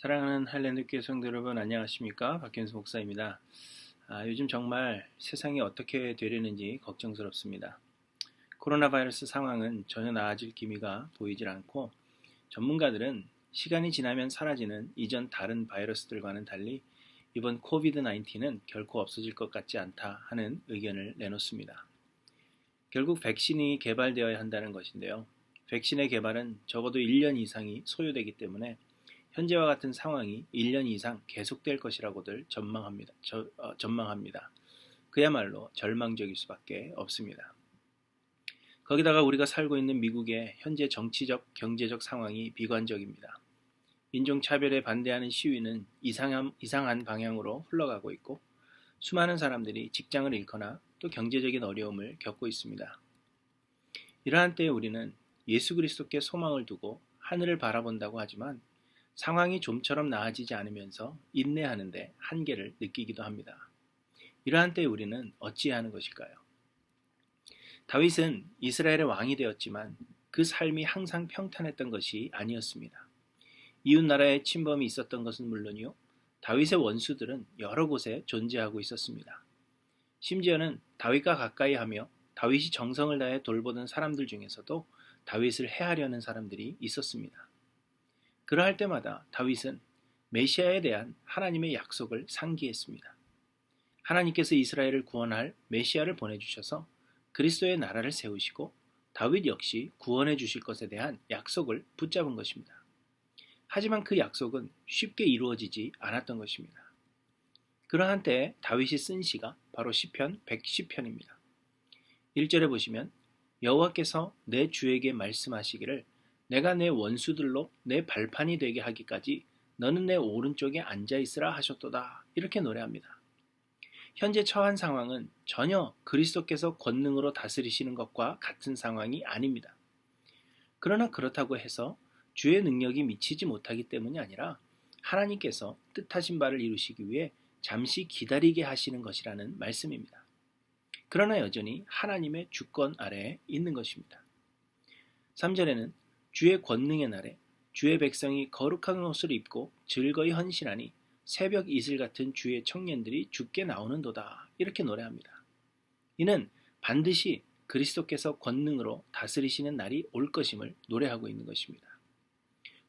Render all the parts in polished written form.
사랑하는 할랜드교회 성도 여러분, 안녕하십니까? 박현수 목사입니다. 요즘 정말 세상이 어떻게 되려는지 걱정스럽습니다. 코로나 바이러스 상황은 전혀 나아질 기미가 보이질 않고, 전문가들은 시간이 지나면 사라지는 이전 다른 바이러스들과는 달리 이번 코비드-19은 결코 없어질 것 같지 않다 하는 의견을 내놓습니다. 결국 백신이 개발되어야 한다는 것인데요. 백신의 개발은 적어도 1년 이상이 소요되기 때문에 현재와 같은 상황이 1년 이상 계속될 것이라고들 전망합니다. 그야말로 절망적일 수밖에 없습니다. 거기다가 우리가 살고 있는 미국의 현재 정치적, 경제적 상황이 비관적입니다. 인종차별에 반대하는 시위는 이상한 방향으로 흘러가고 있고, 수많은 사람들이 직장을 잃거나 또 경제적인 어려움을 겪고 있습니다. 이러한 때에 우리는 예수 그리스도께 소망을 두고 하늘을 바라본다고 하지만 상황이 좀처럼 나아지지 않으면서 인내하는데 한계를 느끼기도 합니다. 이러한 때에 우리는 어찌해야 하는 것일까요? 다윗은 이스라엘의 왕이 되었지만 그 삶이 항상 평탄했던 것이 아니었습니다. 이웃나라의 침범이 있었던 것은 물론이요, 다윗의 원수들은 여러 곳에 존재하고 있었습니다. 심지어는 다윗과 가까이 하며 다윗이 정성을 다해 돌보던 사람들 중에서도 다윗을 해하려는 사람들이 있었습니다. 그러할 때마다 다윗은 메시아에 대한 하나님의 약속을 상기했습니다. 하나님께서 이스라엘을 구원할 메시아를 보내주셔서 그리스도의 나라를 세우시고 다윗 역시 구원해 주실 것에 대한 약속을 붙잡은 것입니다. 하지만 그 약속은 쉽게 이루어지지 않았던 것입니다. 그러한 때에 다윗이 쓴 시가 바로 시편 110편입니다. 1절에 보시면 여호와께서 내 주에게 말씀하시기를 내가 내 원수들로 내 발판이 되게 하기까지 너는 내 오른쪽에 앉아있으라 하셨도다. 이렇게 노래합니다. 현재 처한 상황은 전혀 그리스도께서 권능으로 다스리시는 것과 같은 상황이 아닙니다. 그러나 그렇다고 해서 주의 능력이 미치지 못하기 때문이 아니라 하나님께서 뜻하신 바를 이루시기 위해 잠시 기다리게 하시는 것이라는 말씀입니다. 그러나 여전히 하나님의 주권 아래에 있는 것입니다. 3절에는 주의 권능의 날에 주의 백성이 거룩한 옷을 입고 즐거이 헌신하니 새벽 이슬 같은 주의 청년들이 주께 나오는도다. 이렇게 노래합니다. 이는 반드시 그리스도께서 권능으로 다스리시는 날이 올 것임을 노래하고 있는 것입니다.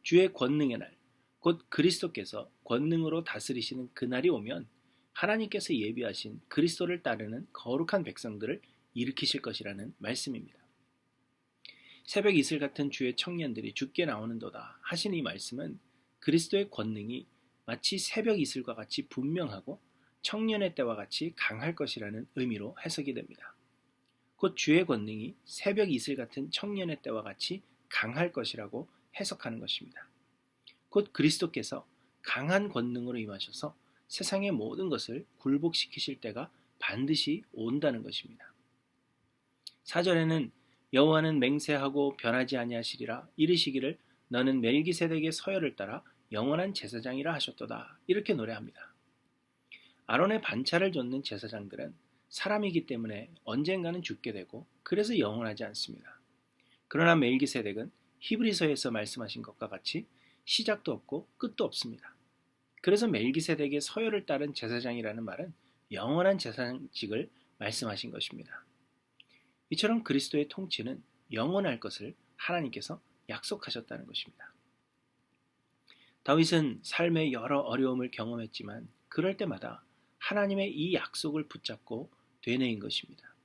주의 권능의 날, 곧 그리스도께서 권능으로 다스리시는 그날이 오면 하나님께서 예비하신 그리스도를 따르는 거룩한 백성들을 일으키실 것이라는 말씀입니다. 새벽 이슬 같은 주의 청년들이 주께 나오는도다 하신 이 말씀은 그리스도의 권능이 마치 새벽 이슬과 같이 분명하고 청년의 때와 같이 강할 것이라는 의미로 해석이 됩니다. 곧 주의 권능이 새벽 이슬 같은 청년의 때와 같이 강할 것이라고 해석하는 것입니다. 곧 그리스도께서 강한 권능으로 임하셔서 세상의 모든 것을 굴복시키실 때가 반드시 온다는 것입니다. 4절에는 여호와는 맹세하고 변하지 아니하시리라 이르시기를 너는 멜기세덱의 서열을 따라 영원한 제사장이라 하셨도다. 이렇게 노래합니다. 아론의 반차를 좇는 제사장들은 사람이기 때문에 언젠가는 죽게 되고 그래서 영원하지 않습니다. 그러나 멜기세덱은 히브리서에서 말씀하신 것과 같이 시작도 없고 끝도 없습니다. 그래서 멜기세덱의 서열을 따른 제사장이라는 말은 영원한 제사장직을 말씀하신 것입니다. 이처럼 그리스도의 통치는 영원할 것을 하나님께서 약속하셨다는 것입니다. 다윗은 삶의 여러 어려움을 경험했지만 그럴 때마다 하나님의 이 약속을 붙잡고 되뇌인 것입니다.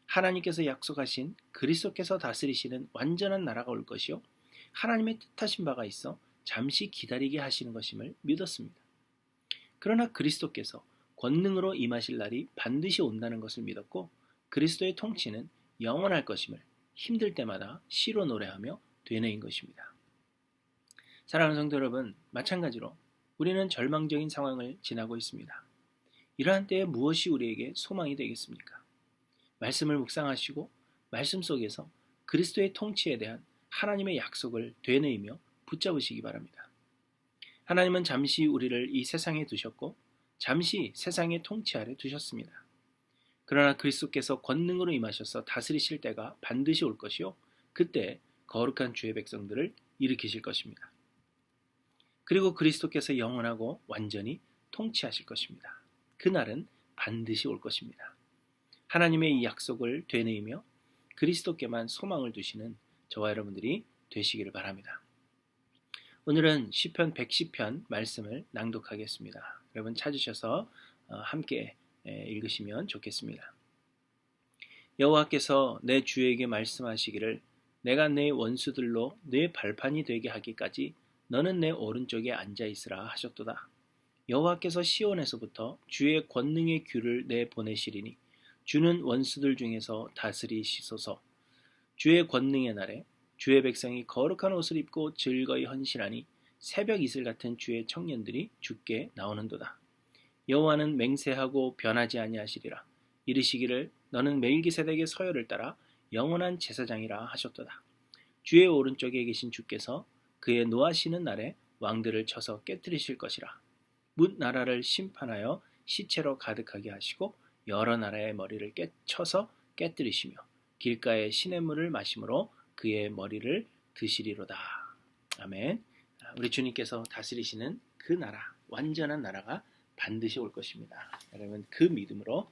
하나님께서 약속하신 그리스도께서 다스리시는 완전한 나라가 올 것이요 하나님의 뜻하신 바가 있어 잠시 기다리게 하시는 것임을 믿었습니다. 그러나 그리스도께서 권능으로 임하실 날이 반드시 온다는 것을 믿었고 그리스도의 통치는 영원할 것임을 힘들 때마다 시로 노래하며 되뇌인 것입니다. 사랑하는 성도 여러분, 마찬가지로 우리는 절망적인 상황을 지나고 있습니다. 이러한 때에 무엇이 우리에게 소망이 되겠습니까? 말씀을 묵상하시고 말씀 속에서 그리스도의 통치에 대한 하나님의 약속을 되뇌이며 붙잡으시기 바랍니다. 하나님은 잠시 우리를 이 세상에 두셨고 잠시 세상의 통치 아래 두셨습니다. 그러나 그리스도께서 권능으로 임하셔서 다스리실 때가 반드시 올 것이요 그때 거룩한 주의 백성들을 일으키실 것입니다. 그리고 그리스도께서 영원하고 완전히 통치하실 것입니다. 그날은 반드시 올 것입니다. 하나님의 이 약속을 되뇌이며 그리스도께만 소망을 두시는 저와 여러분들이 되시기를 바랍니다. 오늘은 시편 110편 말씀을 낭독하겠습니다. 여러분 찾으셔서 함께 읽으시면 좋겠습니다. 여호와께서 내 주에게 말씀하시기를 내가 내 원수들로 내 발판이 되게 하기까지 너는 내 오른쪽에 앉아 있으라 하셨도다. 여호와께서 시온에서부터 주의 권능의 규를 내 보내시리니 주는 원수들 중에서 다스리시소서. 주의 권능의 날에 주의 백성이 거룩한 옷을 입고 즐거이 헌신하니 새벽 이슬 같은 주의 청년들이 주께 나오는도다. 여호와는 맹세하고 변하지 아니하시리라. 이르시기를 너는 멜기세덱의 서열을 따라 영원한 제사장이라 하셨도다. 주의 오른쪽에 계신 주께서 그의 노하시는 날에 왕들을 쳐서 깨뜨리실 것이라. 뭇 나라를 심판하여 시체로 가득하게 하시고 여러 나라의 머리를 쳐서 깨뜨리시며 길가의 시냇물을 마심으로 그의 머리를 드시리로다. 아멘. 우리 주님께서 다스리시는 그 나라, 완전한 나라가 반드시 올 것입니다. 여러분 그 믿음으로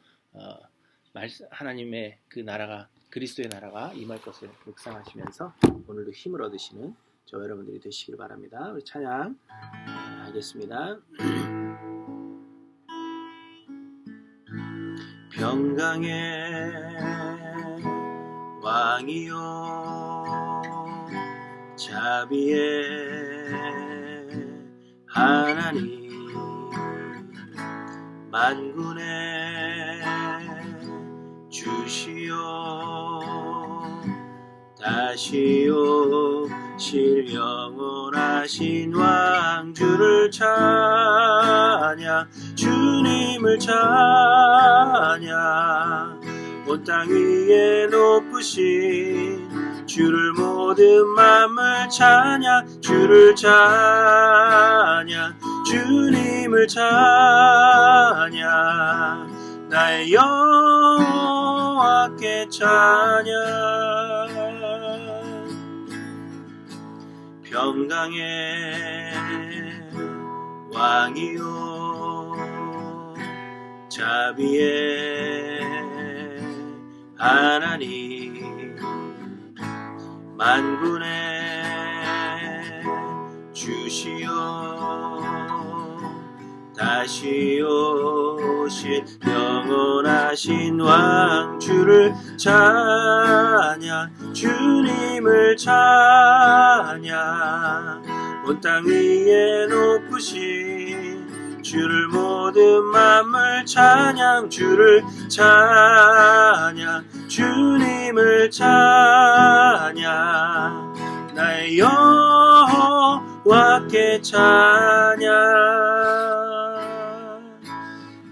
하나님의 그 나라가, 그리스도의 나라가 임할 것을 묵상하시면서 오늘도 힘을 얻으시는 저와 여러분들이 되시길 바랍니다. 우리 찬양 하겠습니다. 평강의 왕이요 자비의 하나님 만군의 주시오 다시 오실 영원하신 왕주를 찬양 주님을 찬양 온 땅 위에 높으신 주를 모든 맘을 찬양 주를 찬양 주님을 찬양 나의 여호와께 찬양 평강의 왕이요 자비의 하나님 만군의 주시오 다시 오신 영원하신 왕주를 찬양 주님을 찬양 온 땅 위에 높으신 주를 모든 맘을 찬양 주를 찬양 주님을 찬양 나의 여호와께 찬양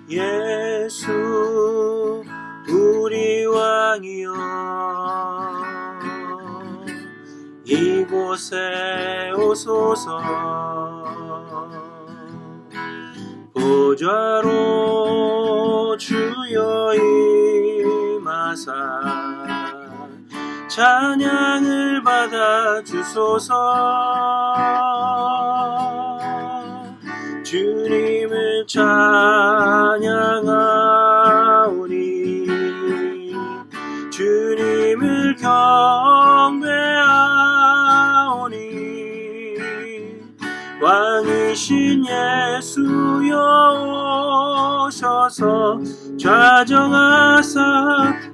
예수 우리 왕이여 이곳에 오소서 보좌로 주여 임하사 찬양을 받아 주소서 주님을 찬양하오니 주님을 경배하오니 왕이신 예수여 오셔서 좌정하사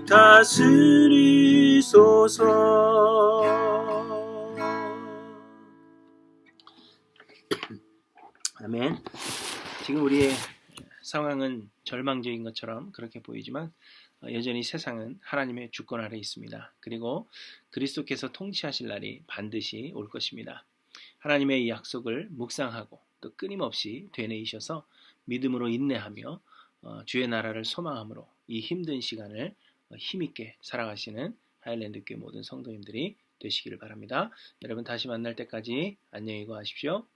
다스리소서. 아멘. 지금 우리의 상황은 절망적인 것처럼 그렇게 보이지만 여전히 세상은 하나님의 주권 아래 있습니다. 그리고 그리스도께서 통치하실 날이 반드시 올 것입니다. 하나님의 이 약속을 묵상하고 또 끊임없이 되뇌이셔서 믿음으로 인내하며 주의 나라를 소망함으로 이 힘든 시간을 힘있게 살아가시는 하일랜드 교회 모든 성도님들이 되시기를 바랍니다. 여러분 다시 만날 때까지 안녕히 거하십시오.